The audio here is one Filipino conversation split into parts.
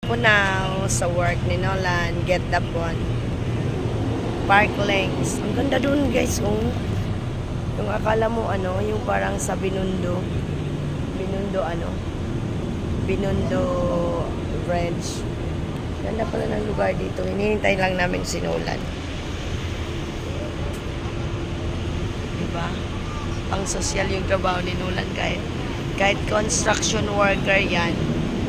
Po now sa work ni Nolan, get the one. Park Lanes. Ang ganda dun guys, oh. Yung akala mo ano, yung parang sa Binondo. Binondo Bridge. Ganda pala ng lugar dito. Hinihintay lang namin si Nolan. Diba? Pang social yung trabaho ni Nolan kahit construction worker yan.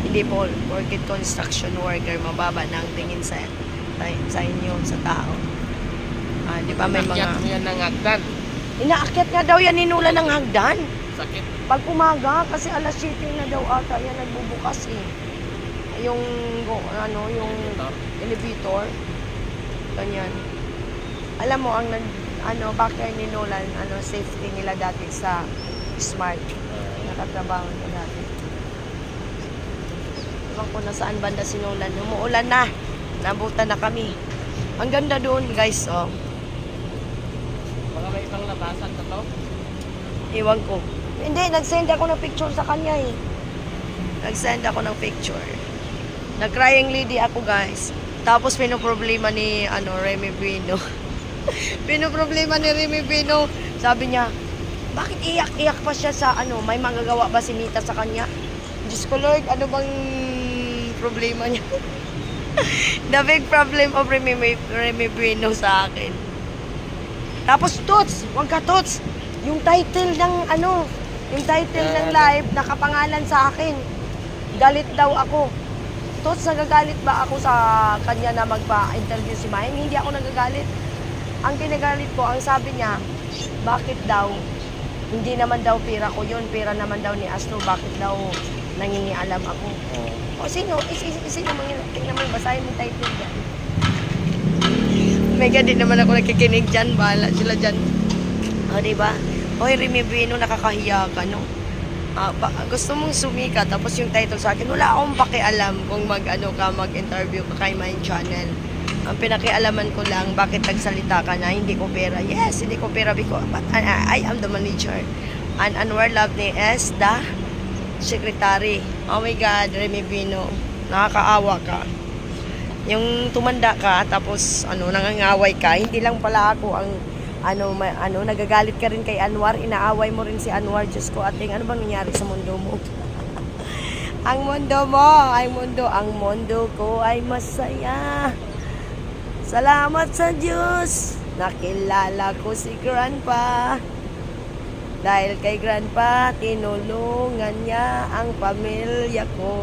Hindi po, working construction worker, mababa na ang tingin sa inyo, sa tao. Di ba may mga... Yan ng hagdan. Inaakyat nga daw yan ni Nolan ng hagdan. Sakit. Pag umaga, kasi alas 7 na daw ata yan nagbubukas eh. Yung elevator. Ganyan. Alam mo, ang backer ni Nolan, safety nila dati sa Smart. Nakatrabaho na dati. Ewan ko nasaan banda si Nolan. Umuulan na. Nabutan na kami. Ang ganda doon, guys, oh. Baka may ibang labasan na to? Iwan ko. Hindi, nag-send ako ng picture sa kanya eh. Nag-send ako ng picture. Nag-crying lady ako, guys. Tapos pinoproblema ni Remy Bino. Pinoproblema ni Remy Bino. Sabi niya, bakit iyak-iyak pa siya sa may magagawa ba si Mita sa kanya? Diyos ko Lord, ano bang problema niya? The big problem of Remy Bino sa akin. Tapos Tots, wag ka Tots. Yung title ng live nakapangalan sa akin. Galit daw ako. Tots, nagagalit ba ako sa kanya na magpa-interview si Mayan? Hindi ako nagagalit. Ang kinagalit ko, ang sabi niya, bakit daw, hindi naman daw pera ko yun, pera naman daw ni Astro, bakit daw nangingialam ako? O sino naman yun? Tingnan mo, basahin mo yung title dyan. Mega, di naman ako nakikinig dyan, bahala sila dyan. O, diba? Hoy, Remy Bino, nakakahiya ka, no? Gusto mong sumika, tapos yung title sa akin, wala akong pakialam kung mag-interview ka kay my channel. Ang pinakialaman ko lang, bakit nagsalita ka na, hindi ko pera. Yes, hindi ko pera because I am the manager. And Anwar Lovely is the secretary. Oh my God, Remy Bino, nakakaawa ka. Yung tumanda ka, tapos nangangaway ka, hindi lang pala ako ang nagagalit ka rin kay Anwar, inaaway mo rin si Anwar. Diyos ko, ating, ano bang nangyari sa mundo mo? Ang mundo ko ay masaya. Salamat sa Diyos, nakilala ko si Grandpa. Dahil kay Grandpa, tinulungan niya ang pamilya ko.